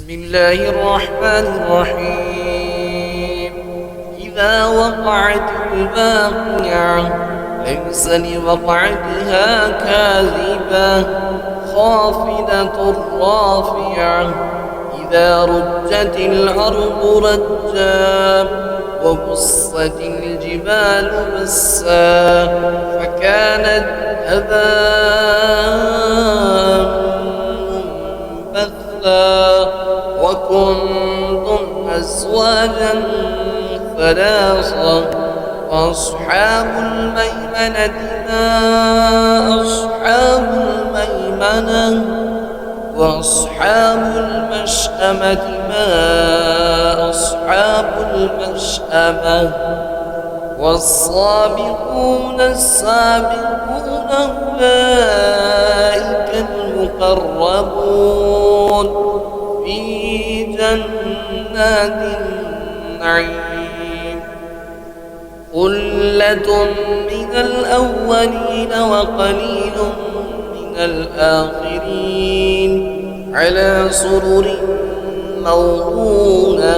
بسم الله الرحمن الرحيم. إذا وقعت الواقعة ليس لوقعتها كاذبة خافضة رافعة إذا رجت الأرض رجا وبست الجبال بسا فكانت هباء منبثا وكنتم أزواجا ثلاثا وأصحاب الميمنة ما أصحاب الميمنة وأصحاب المشأمة ما أصحاب المشأمة والسابقون السابقون أولئك المقربون في جنات النعيم. ثلة من الأولين وقليل من الآخرين على سرر موضونة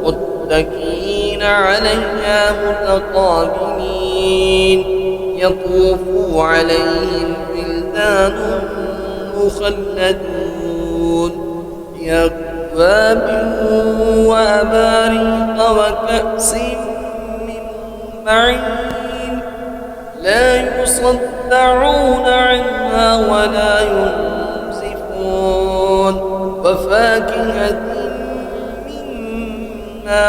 متكئين عليها متقابلين يطوف عليهم ولدان مخلدون بأكواب وأباريق وكأس من معين لا يصدعون عنها ولا ينزفون وفاكهة مما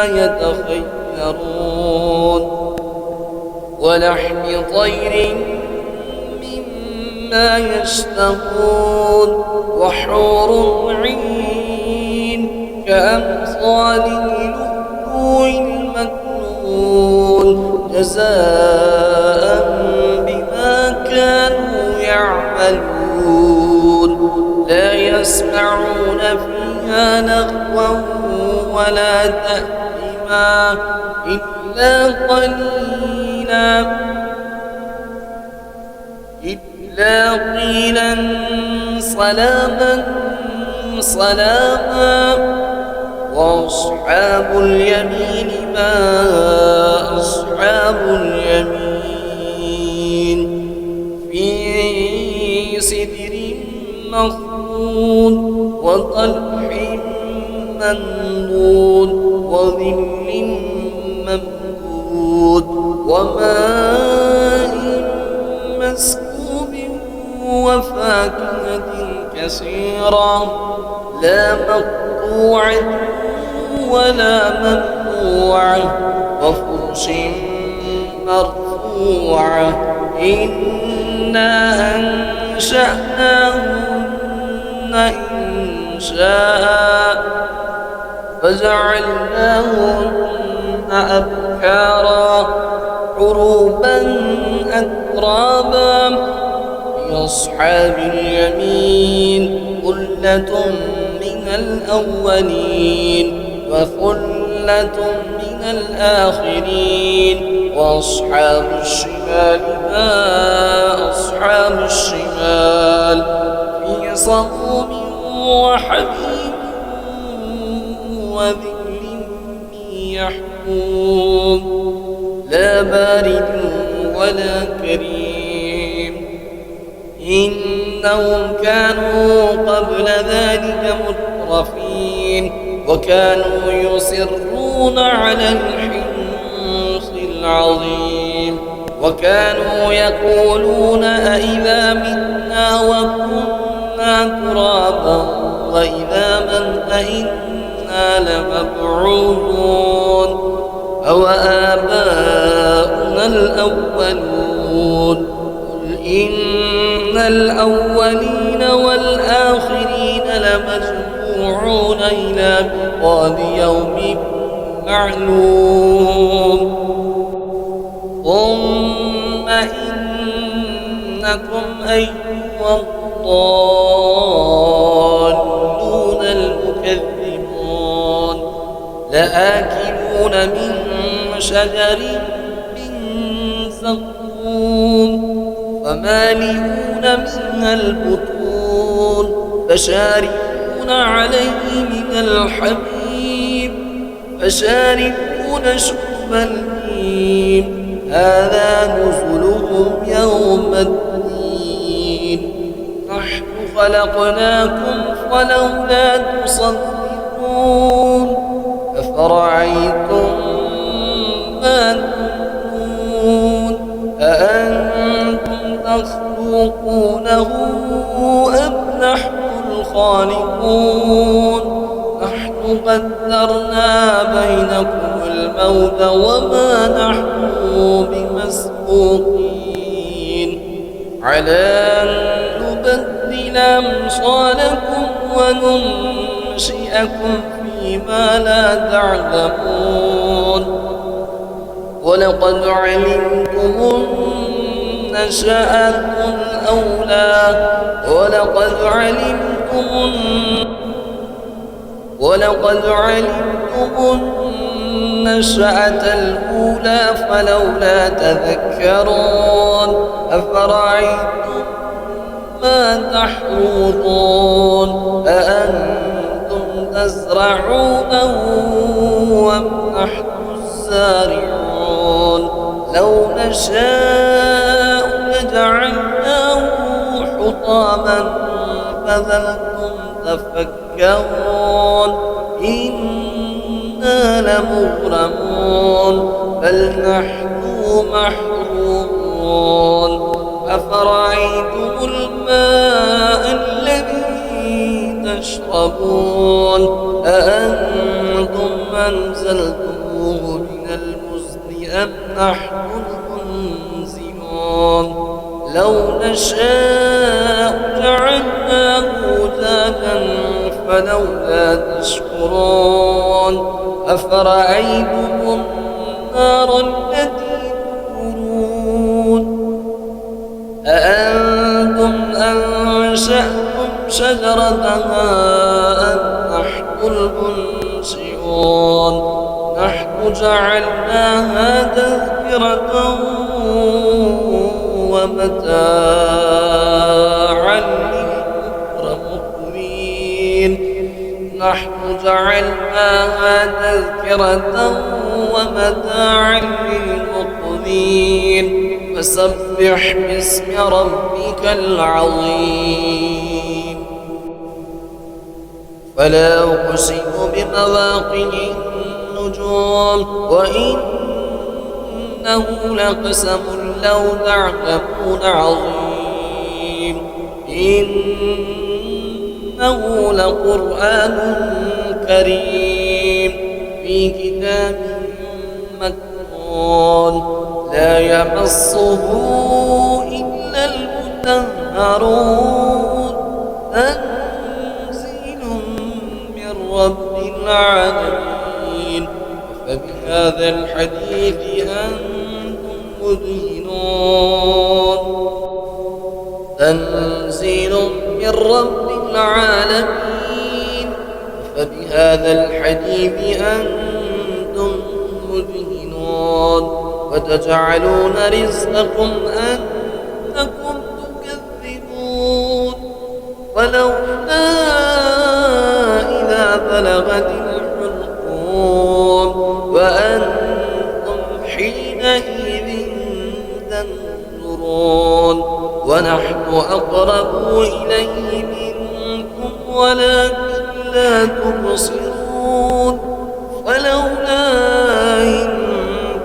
يتخيرون ولحم طير مما يشتهون وحور عين كأمثال اللؤلؤ المكنون جزاء بما كانوا يعملون لا يسمعون فيها لغوا ولا تأثيما إلا قيلا سلاما سلاما وأصحاب اليمين ما أصحاب اليمين في سدر مخضود وطلح منضود وظل ممدود وماء مسكوب وفاكهة كثيرة لا مقطوعة ولا ممنوعة وفرش مرفوعة إنا أنشأناهن إنشاء فجعلناهن أبكارا عروبا أترابا لأصحاب اليمين ثلة من الأولين وثلة من الآخرين وأصحاب الشمال ما أصحاب الشمال في صموم وحميم وذل يحموم لا بارد ولا كريم إنهم كانوا قبل ذلك مترفين وكانوا يصرون على الحنث العظيم وكانوا يقولون أئذا متنا وكنا ترابا وإذا من أئنا لمبعوثون أو آباؤنا الأولون قل إن الأولين والآخرين لمجموعون إلى ميقات يوم معلوم ثم إنكم أيها الضالون المكذبون لآكلون من شجر من زقوم فمالئون منها البطون فشاربون عليه من الحميم فشاربون شرب الهيم هذا نزلهم يوم الدين نحن خلقناكم فلولا تصدقون أفرأيتم ما تمنون أأنتم تخلقونه أم نحن الخالقون نحن قدرنا بينكم الموت وما نحن بمسبوقين على أن نبدل أمثالكم وننشئكم فيما لا تعلمون ولقد علمتم النشأة الأولى ولقد علمتم النشأة الأولى فلولا تذكرون أفرأيتم ما تحرثون أأنتم تزرعونه أم نحن الزارعون لو نشاء لجعلناه حطاما فظلتم تفكرون إنا لمغرمون بل نحن محرومون أفرأيتم الماء الذي تشربون أأنتم أنزلتموه من المزن أم نحن المنزلون لو نشاء جعلناه أجاجا فلولا تشكرون أفرأيتم النار التي تورون أأنتم أنشأتم شجرتها أم نحن المنشئون نحن جعلناها تذكرة ومتاعا للمقوين نحن جعلناها تذكرة ومتاعا للمقوين فسبح باسم ربك العظيم فلا أقسم بمواقع النجوم وإنه لقسم لو تعلمون عظيم إنه لقرآن كريم في كتاب مكنون لا يمسه إلا المطهرون تنزيل من رب العالمين فبهذا الحديث أنتم مدهنون تنزيل من رب العالمين فبهذا الحديث أنتم مدهنون وتجعلون رزقكم أنكم تكذبون ولولا إذا بلغت الحلقوم وأنتم حينئذ تنظرون ونحن أقرب إليه منكم ولكن لا تبصرون فلولا إن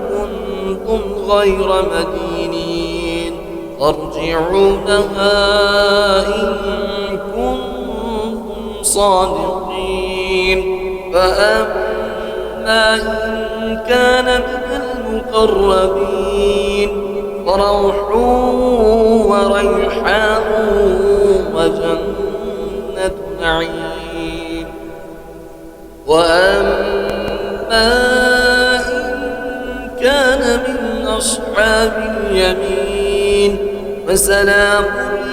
كنتم غير مدينين ترجعونها إن كنتم صادقين فأما إن كان من المقربين فروح وريحان وجنة نعيم وأما إن كان من أصحاب اليمين فسلام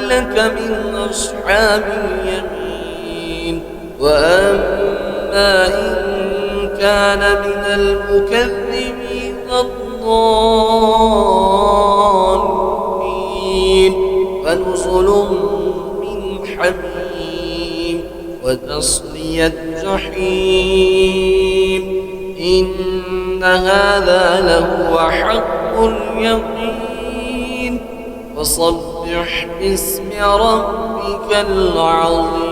لك من أصحاب اليمين وأما إن كان من المكذبين الضالين فنزل من حميم وتصلية جحيم إن هذا لهو حق اليقين فصبح باسم ربك العظيم